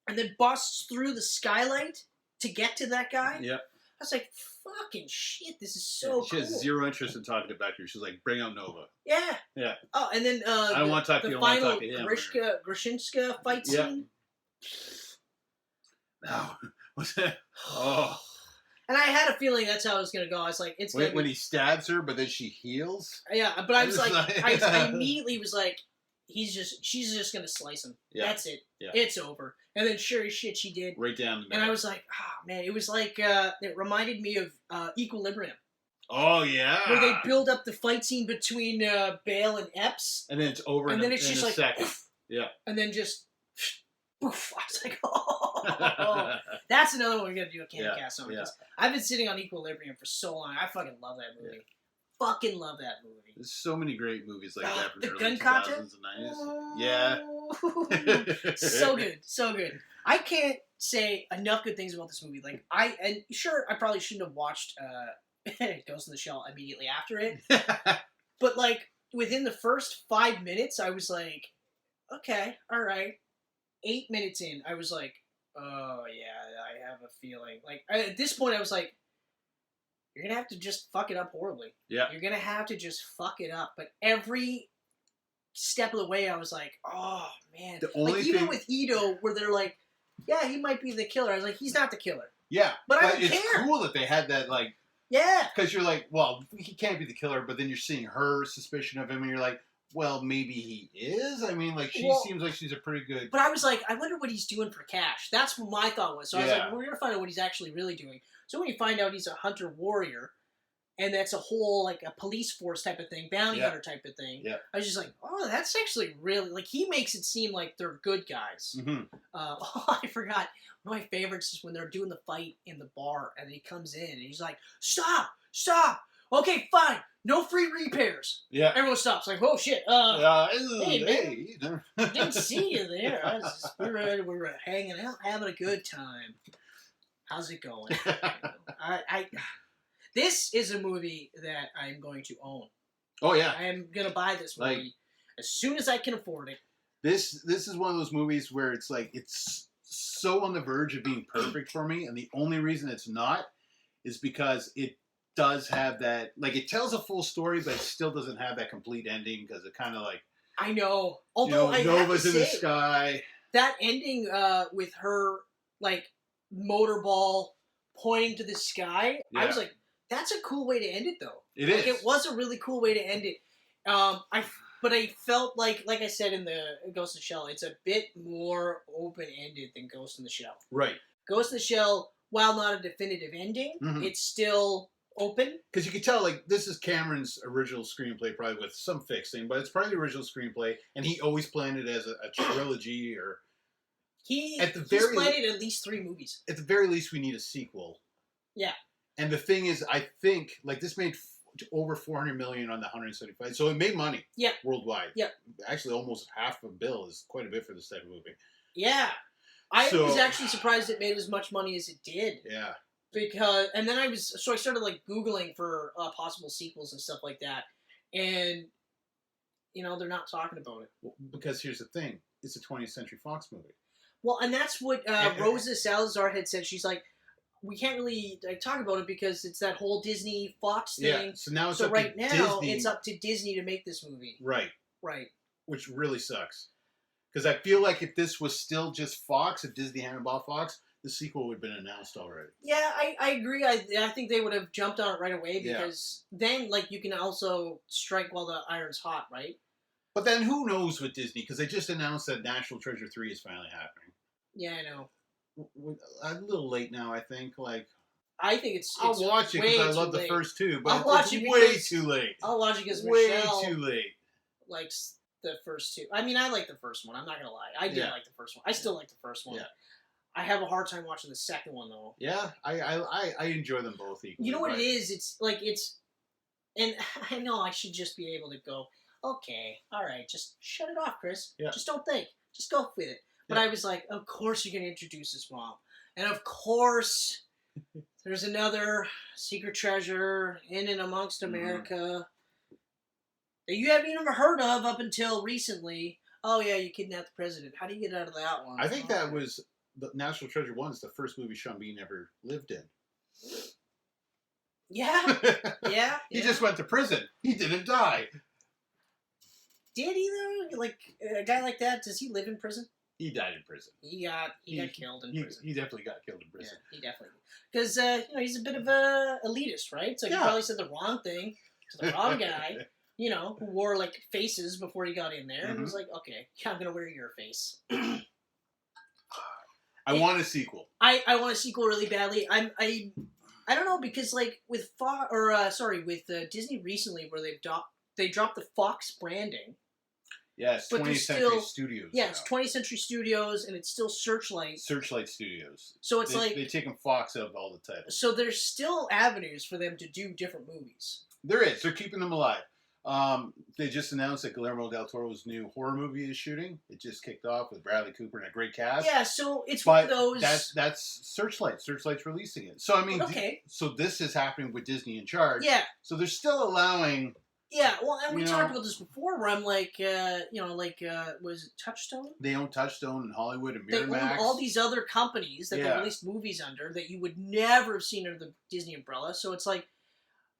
And then busts through the skylight to get to that guy. Yeah. I was like, fucking shit, this is so cool. She has zero interest in talking to Becker. She's like, bring out Nova. Yeah. Yeah. Oh, and then I don't want to talk to you. I want to talk to him. The Grishka fight scene. No. What's that? Oh. And I had a feeling that's how it was going to go. I was like, it's going when he stabs her, but then she heals? Yeah, but I was like, I immediately was like, she's just going to slice him. Yeah. That's it. Yeah. It's over. And then sure as shit, she did. Right down the middle. And I was like, man, it was like, it reminded me of Equilibrium. Oh, yeah. Where they build up the fight scene between Bale and Epps. And then it's over and then it's in just a like, second. Yeah. And then just Poof. I was like, oh, that's another one we got to do a Camcast on. Because I've been sitting on Equilibrium for so long. I fucking love that movie. Fucking love that movie. There's so many great movies like that from the the gun early contest? 2000s and 90s. Yeah. So good. So good. I can't say enough good things about this movie. Like, I probably shouldn't have watched Ghost in the Shell immediately after it. But, like, within the first 5 minutes, I was like, okay, all right. 8 minutes in, I was like, oh, yeah, I have a feeling. Like, at this point, I was like, you're going to have to just fuck it up horribly. Yeah. You're going to have to just fuck it up. But every step of the way, I was like, oh, man. The only like, even with Ito, where they're like, yeah, he might be the killer. I was like, he's not the killer. Yeah. But I don't it's care. Cool that they had that, like... Yeah. Because you're like, well, he can't be the killer, but then you're seeing her suspicion of him, and you're like, well, maybe he is? I mean, like, she seems like she's a pretty good... But I was like, I wonder what he's doing for cash. That's what my thought was. So I was like, we're going to find out what he's actually really doing. So when you find out he's a hunter-warrior, and that's a whole, like, a police force type of thing, bounty hunter type of thing, I was just like, oh, that's actually really... Like, he makes it seem like they're good guys. Mm-hmm. I forgot. One of my favorites is when they're doing the fight in the bar, and he comes in, and he's like, stop! Okay, fine. No free repairs. Yeah. Everyone stops. Like, oh, shit. Hey, man. Didn't see you there. We were hanging out, having a good time. How's it going? This is a movie that I'm going to own. Oh, yeah. I am going to buy this movie as soon as I can afford it. This is one of those movies where it's like, it's so on the verge of being perfect for me, and the only reason it's not is because it does have that, like, it tells a full story, but it still doesn't have that complete ending, because it kind of like... I know. Although, I Nova's have in to the say, sky. That ending with her, like, motorball pointing to the sky, I was like, that's a cool way to end it, though. It is. It was a really cool way to end it. But I felt like I said in the Ghost in the Shell, it's a bit more open-ended than Ghost in the Shell. Right. Ghost in the Shell, while not a definitive ending, it's still open. Because you can tell, like, this is Cameron's original screenplay, probably with some fixing, but it's probably the original screenplay, and he always planned it as a trilogy, or... He's planned it at least 3 movies. At the very least, we need a sequel. Yeah. And the thing is, I think, like, this made over $400 million on the 175, so it made money worldwide. Yeah. Actually, almost half a bill is quite a bit for this type of movie. Yeah. I was actually surprised it made as much money as it did. Yeah. Because, and then I started, like, Googling for possible sequels and stuff like that. And, they're not talking about it. Well, because here's the thing. It's a 20th Century Fox movie. Well, and that's what Rosa Salazar had said. She's like, we can't really talk about it because it's that whole Disney Fox thing. Yeah, so now it's it's up to Disney to make this movie. Right. Right. Which really sucks. Because I feel like if this was still just Fox, if Disney hadn't bought Fox, the sequel would have been announced already. Yeah, I agree. I think they would have jumped on it right away because then, like, you can also strike while the iron's hot, right? But then who knows with Disney? Because they just announced that National Treasure 3 is finally happening. Yeah, I know. I'm a little late now, I think. Like, I think it's I'll watch it because I love the first 2, but I'll watch it's it way too late. I'll watch it because way Michelle too late. likes the first 2. I mean, I like the first one. I'm not gonna lie. I did like the first one. I still like the first one. Yeah. I have a hard time watching the second one though. Yeah, I enjoy them both equally. You know what it is? It's like and I know I should just be able to go, okay, all right, just shut it off, Chris. Yeah. Just don't think. Just go with it. But I was like, of course you're gonna introduce his mom, and of course there's another secret treasure in and amongst America that you haven't even heard of up until recently. Oh yeah, you kidnapped the president. How do you get out of that one? I think that was the National Treasure 1 is the first movie Sean Bean ever lived in. Yeah, yeah. He just went to prison. He didn't die. Did he though? Like a guy like that, does he live in prison? He died in prison. He got killed in prison. He definitely got killed in prison. Yeah, he definitely. Because he's a bit of a elitist, right? So he probably said the wrong thing to the wrong guy. Who wore like faces before he got in there, and was like, "Okay, I'm gonna wear your face." I want a sequel. I want a sequel really badly. I don't know because like with with Disney recently, where they dropped the Fox branding. Yeah, it's But 20th there's Century still- Studios. Yeah, now. it's 20th Century Studios, and it's still Searchlight. Searchlight Studios. So it's they've taken Fox out of all the titles. So there's still avenues for them to do different movies. There is. They're keeping them alive. They just announced that Guillermo del Toro's new horror movie is shooting. It just kicked off with Bradley Cooper and a great cast. Yeah, so it's one of those. That's Searchlight. Searchlight's releasing it. So I mean, okay. So this is happening with Disney in charge. Yeah. So they're still allowing. Yeah, well, and we talked about this before, where I'm like, was it Touchstone? They own Touchstone in Hollywood and They Miramax. own all these other companies that they released movies under that you would never have seen under the Disney umbrella. So it's like,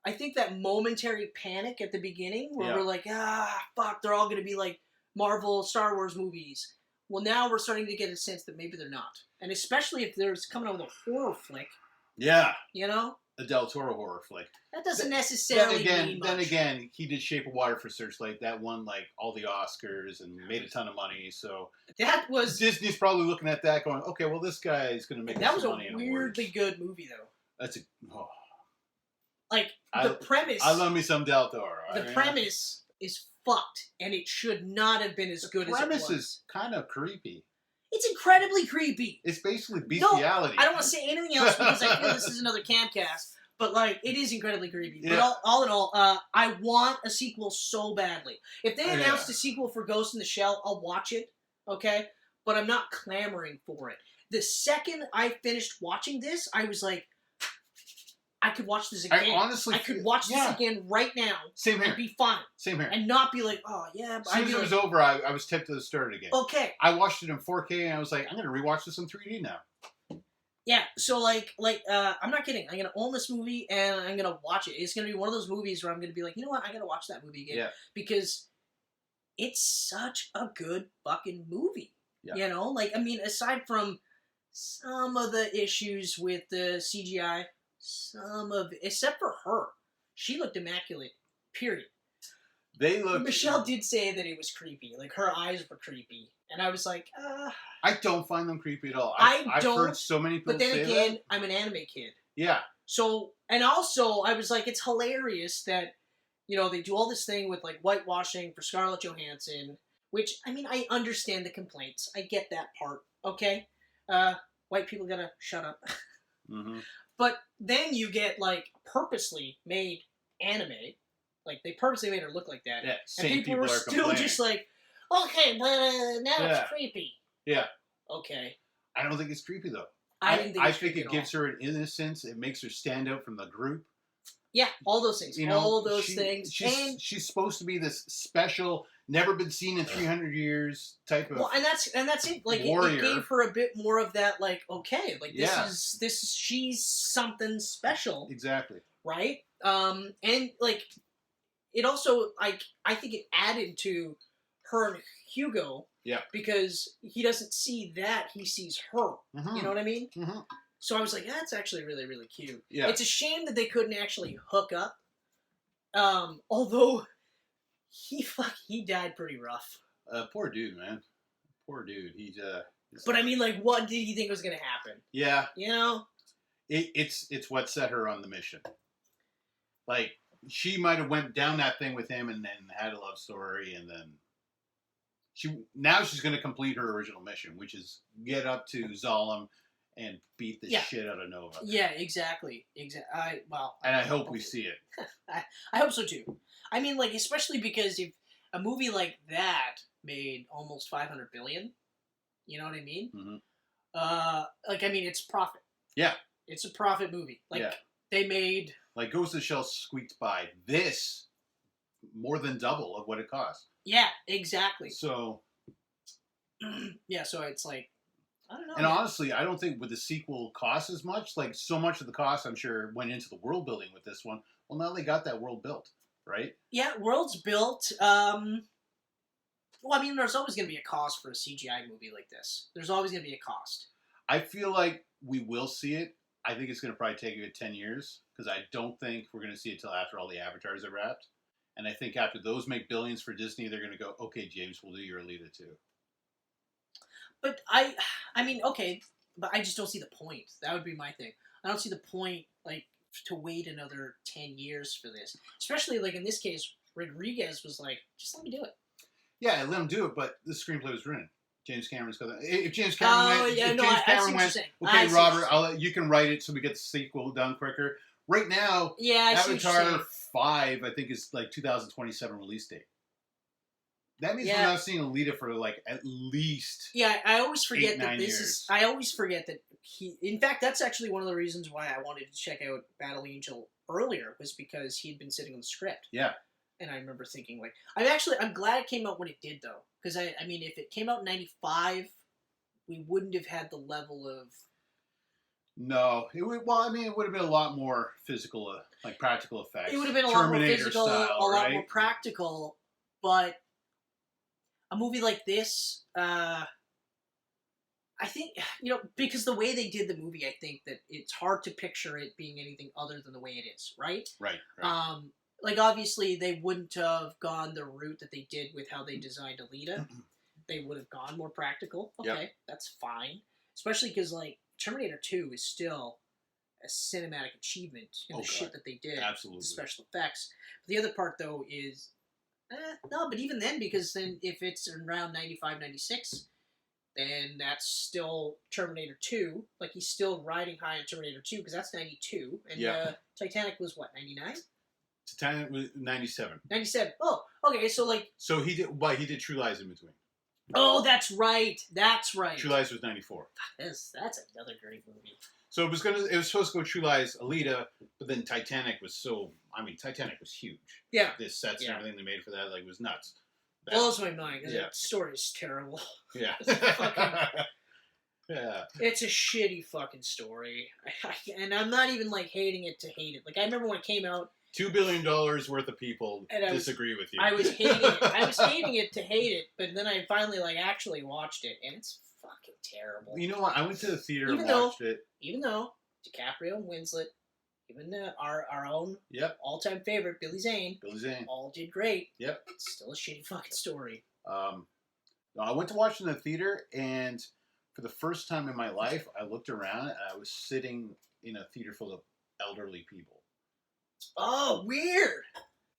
I think that momentary panic at the beginning, where we're like, fuck, they're all going to be like Marvel, Star Wars movies. Well, now we're starting to get a sense that maybe they're not. And especially if there's coming out with a horror flick. Yeah. You know? A Del Toro horror flick. That doesn't necessarily mean much. Then again, he did Shape of Water for Searchlight. That won like all the Oscars and made a ton of money. So that was Disney's probably looking at that, going, "Okay, well, this guy is going to make that some was money." a weirdly good movie, though. That's the premise. I love me some Del Toro. The premise is fucked, and it should not have been as good as it was. The premise is kind of creepy. It's incredibly creepy. It's basically bestiality. No, I don't want to say anything else because I feel this is another Camcast. But, like, it is incredibly creepy. Yeah. But all in all, I want a sequel so badly. If they announced a sequel for Ghost in the Shell, I'll watch it, okay? But I'm not clamoring for it. The second I finished watching this, I was like, I could watch this again. I could watch this again right now. Same here. And be fine. Same here. And not be like, oh, yeah. As soon as it was over, I was tipped to the start again. Okay. I watched it in 4K, and I was like, I'm going to rewatch this in 3D now. Yeah, so I'm not kidding. I'm gonna own this movie and I'm gonna watch it. It's gonna be one of those movies where I'm gonna be like, you know what? I gotta watch that movie again because it's such a good fucking movie. Yeah. You know, like I mean, aside from some of the issues with the CGI, except for her, she looked immaculate. Period. Michelle did say that it was creepy. Like her eyes were creepy, and I was like, I don't find them creepy at all. I've heard so many people say that. But then again, I'm an anime kid. Yeah. So, and also, I was like, it's hilarious that, you know, they do all this thing with, like, whitewashing for Scarlett Johansson, which, I mean, I understand the complaints. I get that part, okay? White people gotta shut up. Mm-hmm. But then you get, like, purposely made anime. Like, they purposely made her look like that. Yeah, and people were still just like, okay, but now it's creepy. Yeah. Okay. I don't think it's creepy, though. I think it gives her an innocence. It makes her stand out from the group. Yeah, all those things. You know, all those things. She's supposed to be this special, never been seen in 300 years type of. Well, and that's it. Like it gave her a bit more of that. Like, okay, like this is she's something special. Exactly. Right. And like it also I think it added to her and Hugo. Yeah. Because he doesn't see that, he sees her. Mm-hmm. You know what I mean? Mm-hmm. So I was like, that's actually really, really cute. Yeah. It's a shame that they couldn't actually hook up. Although he died pretty rough. Poor dude, man. Poor dude. He's But I mean, like, what did he think was going to happen? Yeah. You know? It's what set her on the mission. Like, she might have went down that thing with him and then had a love story, and then she's going to complete her original mission, which is get up to Zalem and beat the shit out of Nova. Yeah, exactly. I hope we see it. I hope so too. I mean, like, especially because if a movie like that made almost $500 billion, you know what I mean? Mm-hmm. Like, I mean, it's profit. Yeah. It's a profit movie. Like, they made... Like, Ghost of the Shell squeaked by. This, more than double of what it cost. Yeah, exactly. So... yeah, so it's like, I don't know. And honestly, I don't think with the sequel cost as much. Like, so much of the cost, I'm sure, went into the world building with this one. Well, now they got that world built, right? Yeah, world's built. Well, I mean, there's always going to be a cost for a CGI movie like this. There's always going to be a cost. I feel like we will see it. I think it's going to probably take you 10 years, because I don't think we're going to see it till after all the avatars are wrapped. And I think after those make billions for Disney, they're going to go, okay, James, we'll do your Alita too. But I mean, okay, but I just don't see the point. That would be my thing. I don't see the point, like, to wait another 10 years for this. Especially, like, in this case, Rodriguez was like, just let me do it. Yeah, I let him do it, but the screenplay was written. James Cameron's got that. If James Cameron went, yeah, if no, James I see Cameron what went, you're okay, saying. Robert, you can write it so we get the sequel done quicker. Right now, I see what you're Avatar saying. 5, I think, is like 2027 release date. That means we're not seeing Alita for like at least. Yeah, I always forget 8-9 that this years. is. I always forget that he. In fact, that's actually one of the reasons why I wanted to check out Battle Angel earlier, was because he'd been sitting on the script. Yeah. And I remember thinking, like, I'm glad it came out when it did, though, because I mean, if it came out in '95, we wouldn't have had the level of. No, it would. Well, I mean, it would have been a lot more physical, like practical effects. It would have been a lot more physical, a lot more practical, but a movie like this, I think, because the way they did the movie, I think that it's hard to picture it being anything other than the way it is, right? Right. Like, obviously, they wouldn't have gone the route that they did with how they designed Alita. They would have gone more practical. Okay, that's fine. Especially because, like, Terminator 2 is still a cinematic achievement in the shit that they did. Absolutely. The special effects. But the other part, though, is... no, but even then, because then if it's around 95, 96, then that's still Terminator 2. Like, he's still riding high on Terminator 2, because that's 92. And Titanic was, what, 99? Titanic was 97. 97. Oh, okay, so, like... So he did True Lies in between. Oh, that's right. That's right. True Lies was 94. That's another great movie. So it was supposed to go True Lies, Alita, but then Titanic was Titanic was huge. Yeah. The sets and everything they made for that, like, was nuts. Blows my mind, because that story is terrible. Yeah. Yeah. It's a shitty fucking story. And I'm not even, like, hating it to hate it. Like, I remember when it came out... $2 billion worth of people disagree with you. I was hating it. I was hating it to hate it, but then I finally, like, actually watched it, and it's fucking terrible. You know what? I went to the theater and watched it. Even though DiCaprio and Winslet, even our own all-time favorite, Billy Zane, all did great. Yep. It's still a shitty fucking story. I went to watch it in the theater, and for the first time in my life, I looked around, and I was sitting in a theater full of elderly people. Oh, weird.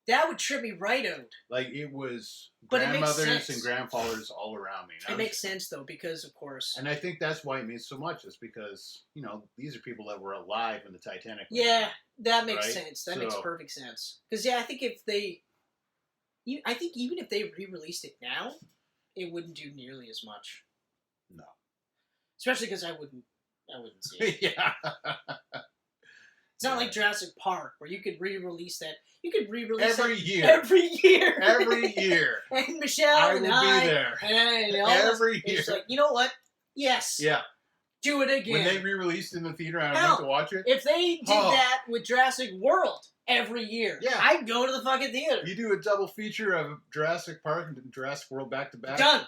That would trip me right out. Like, it was but grandmothers and grandfathers all around me. It makes sense, though, because, of course... And I think that's why it means so much, is because, these are people that were alive when the Titanic was out, that makes sense. That makes perfect sense. Because, I think if they... I think even if they re-released it now, it wouldn't do nearly as much. No. Especially because I wouldn't see it. Yeah. It's not like Jurassic Park, where you could re-release that. You could re-release every year. Every year. Every year. And Michelle I and will I. be there. And every year. It's like, you know what? Yes. Yeah. Do it again. When they re-released in the theater, I went to watch it. If they did that with Jurassic World every year, I'd go to the fucking theater. You do a double feature of Jurassic Park and Jurassic World back to back. Done.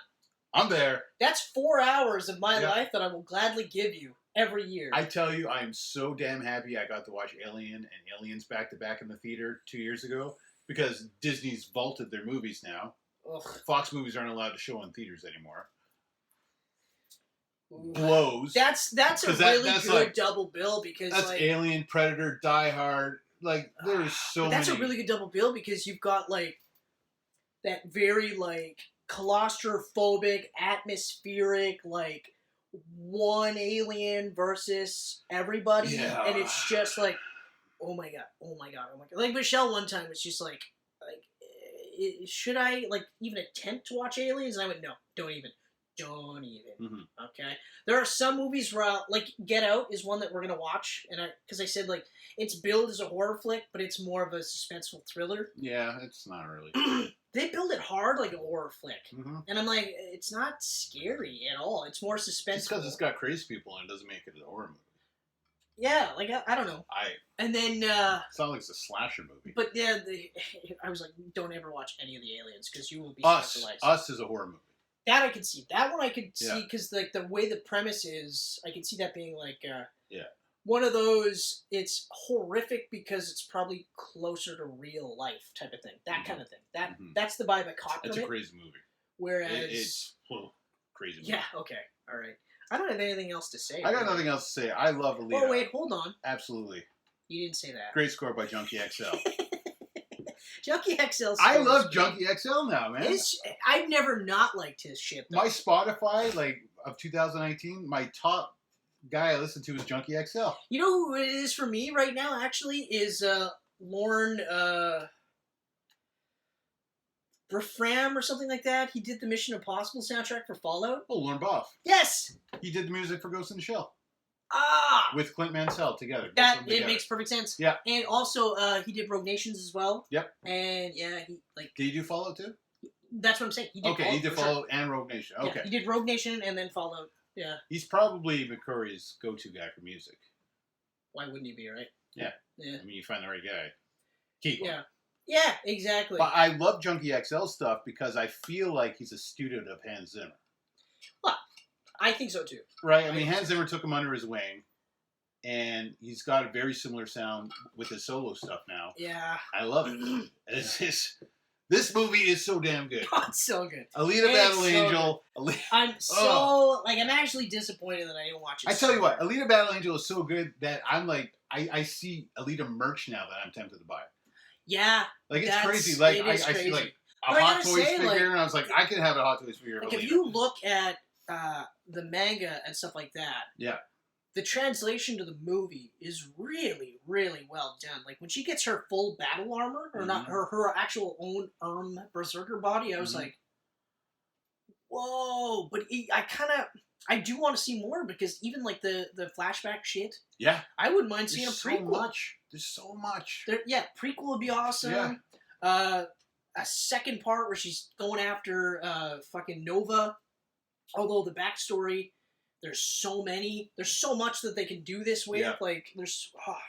I'm there. That's 4 hours of my life that I will gladly give you every year. I tell you, I am so damn happy I got to watch Alien and Aliens back to back in the theater 2 years ago, because Disney's vaulted their movies now. Ugh. Fox movies aren't allowed to show in theaters anymore. Blows. That's a really good double bill, because that's like, Alien, Predator, Die Hard. Like, there's so many. That's a really good double bill, because you've got like that very like claustrophobic, atmospheric, like one alien versus everybody, and it's just like, oh my god. Like Michelle one time was just like, should I like even attempt to watch Aliens? And I went, no, don't even. Mm-hmm. Okay. There are some movies where like Get Out is one that we're gonna watch, and because I said like it's billed as a horror flick, but it's more of a suspenseful thriller. Yeah, it's not really. They build it hard like a horror flick, and I'm like, it's not scary at all. It's more suspenseful. Just because it's got crazy people and it doesn't make it a horror movie. Yeah, like I don't know. And then it's not like it's a slasher movie. But yeah, I was like, don't ever watch any of the Aliens, because you will be surprised. Us is a horror movie. That I could see. That one I could see, because like the way the premise is, I could see that being like one of those. It's horrific because it's probably closer to real life type of thing. That kind of thing. That's the vibe I caught from it. It's a crazy movie. Whereas it's crazy movie. Yeah. Okay. All right. I don't have anything else to say. I got nothing else to say. I love Alita. Oh wait, hold on. Absolutely. You didn't say that. Great score by Junkie XL. Junkie XL. I love Junkie XL now, man. I've never not liked his shit. Though. My Spotify, like of 2019, my top guy I listen to is Junkie XL. You know who it is for me right now? Actually, is Lorne Brafram or something like that. He did the Mission Impossible soundtrack for Fallout. Oh, Lorne Boff. Yes. He did the music for Ghost in the Shell. Ah. With Clint Mansell together. It makes perfect sense. Yeah. And also, he did Rogue Nations as well. Yep. And yeah, he like. Did he do Fallout too? That's what I'm saying. He did Fallout and Rogue Nation. Okay. Yeah, he did Rogue Nation and then Fallout. Yeah. He's probably McCurry's go-to guy for music. Why wouldn't he be, right? Yeah. Yeah. I mean, you find the right guy. Keep Yeah. Yeah, exactly. But I love Junkie XL stuff because I feel like he's a student of Hans Zimmer. Well, I think so too. Right? I mean, Hans Zimmer took him under his wing, and he's got a very similar sound with his solo stuff now. Yeah. I love it. This movie is so damn good. Oh, it's so good. Alita Battle Angel. I'm actually disappointed that I didn't watch it. I tell you what, Alita Battle Angel is so good that I'm like, I see Alita merch now that I'm tempted to buy it. Yeah. Like, it's crazy. Like, I see, like, a Hot Toys figure, like, and I was like, I could have a Hot Toys figure. Like, if you look at the manga and stuff like that, yeah, the translation to the movie is really, really well done. Like, when she gets her full battle armor, or not her actual own berserker body, I was like, whoa. But I do want to see more, because even, like, the flashback shit, yeah, I wouldn't mind seeing a prequel. There's so much. Prequel would be awesome. Yeah. A second part where she's going after fucking Nova. Although the backstory, there's so much that they can do this with. Yeah. Like,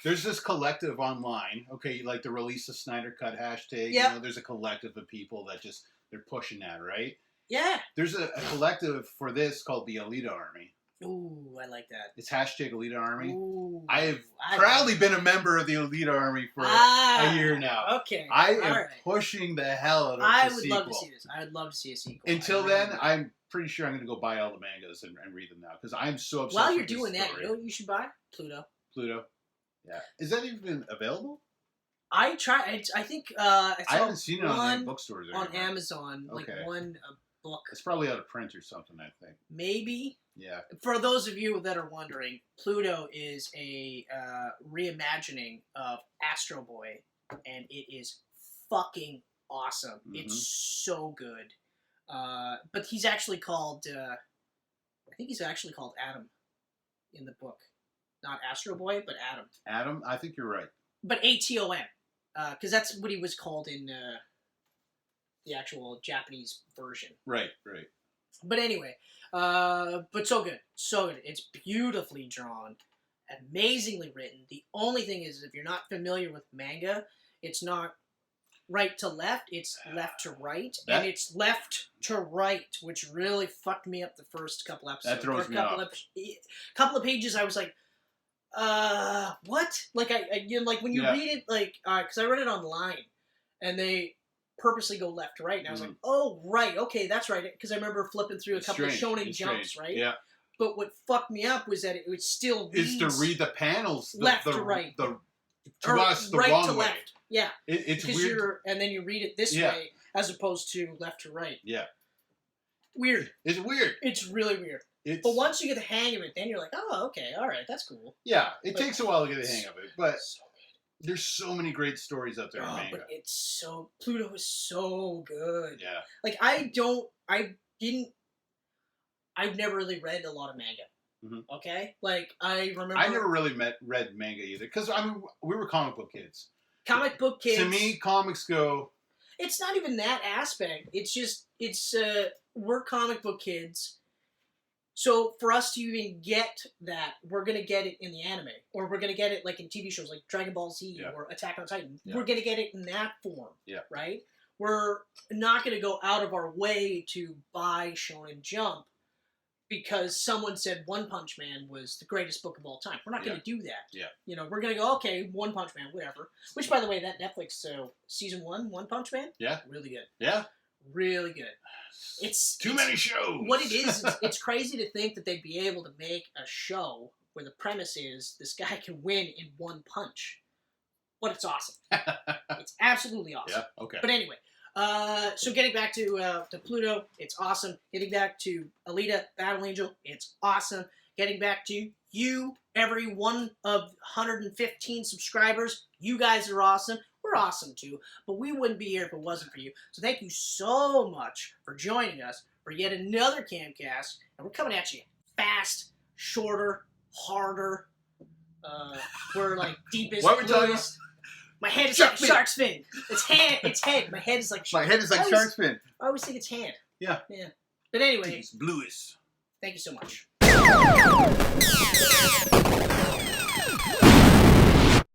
there's this collective online. Okay, like the Release the Snyder Cut hashtag. Yeah. You know, there's a collective of people that they're pushing that, right? Yeah. There's a collective for this called the Alita Army. Ooh, I like that. It's hashtag Alita Army. Ooh, I've proudly been a member of the Alita Army for a year now. Okay. I am pushing the hell out of I the would sequel. love to see this. I would love to see a sequel. Until then, I'm pretty sure I'm going to go buy all the mangas and read them now, because I'm so obsessed While you're with this doing that, story. you know what you should buy? Pluto. Yeah. Is that even available? I think I haven't seen it on the bookstores on Amazon. Okay. Like one book. It's probably out of print or something, I think. Maybe. Yeah. For those of you that are wondering, Pluto is a reimagining of Astro Boy, and it is fucking awesome. Mm-hmm. It's so good. But he's actually called, I think he's actually called Adam in the book. Not Astro Boy, but Adam. Adam? I think you're right. But Atom. Because that's what he was called in the actual Japanese version. Right. But anyway, but so good. So good. It's beautifully drawn, amazingly written. The only thing is, if you're not familiar with manga, it's not right to left, it's left to right, and it's left to right, which really fucked me up the first couple episodes. That throws me off. Couple of pages, I was like, what? Like, like when you read it, like, because I read it online, and they purposely go left to right, and I was like, oh, right, okay, that's right, because I remember flipping through a couple of Shonen Jumps, right? Yeah. But what fucked me up was that it would still read... Is to read the panels left to right. To us, the right wrong to way. Left. Yeah. It's weird. And then you read it this way, as opposed to left to right. Yeah. Weird. It's weird. It's really weird. But once you get the hang of it, then you're like, oh, okay, all right, that's cool. Yeah, it takes a while to get the hang of it, but there's so many great stories out there in manga. But Pluto is so good. Yeah. Like, I've never really read a lot of manga. Mm-hmm. Okay? Like, I remember... I never really read manga either, because, I mean, we were comic book kids. Comic book kids. To me, comics go... It's not even that aspect. It's just, we're comic book kids. So for us to even get that, we're going to get it in the anime. Or we're going to get it like in TV shows like Dragon Ball Z or Attack on Titan. Yeah. We're going to get it in that form. Yeah. Right? We're not going to go out of our way to buy Shonen Jump because someone said One Punch Man was the greatest book of all time. We're not going to do that. Yeah. You know, we're going to go, okay, One Punch Man, whatever. Which, by the way, that Netflix season 1, One Punch Man, really good. Yeah. Really good. It's too many shows. What it is, it's crazy to think that they'd be able to make a show where the premise is this guy can win in one punch. but it's awesome. It's absolutely awesome. Yeah. Okay. But anyway, so getting back to Pluto, it's awesome. Getting back to Alita, Battle Angel, it's awesome. Getting back to you, every one of 115 subscribers, you guys are awesome. We're awesome too, but we wouldn't be here if it wasn't for you. So thank you so much for joining us for yet another Camcast, and we're coming at you fast, shorter, harder. We're like deepest. What are we talking bluest. My head is like a shark's fin. It's head. It's head. My head is like. My head is like shark's fin. I always think it's hand. Yeah. Yeah. But anyway. It's bluish. Thank you so much.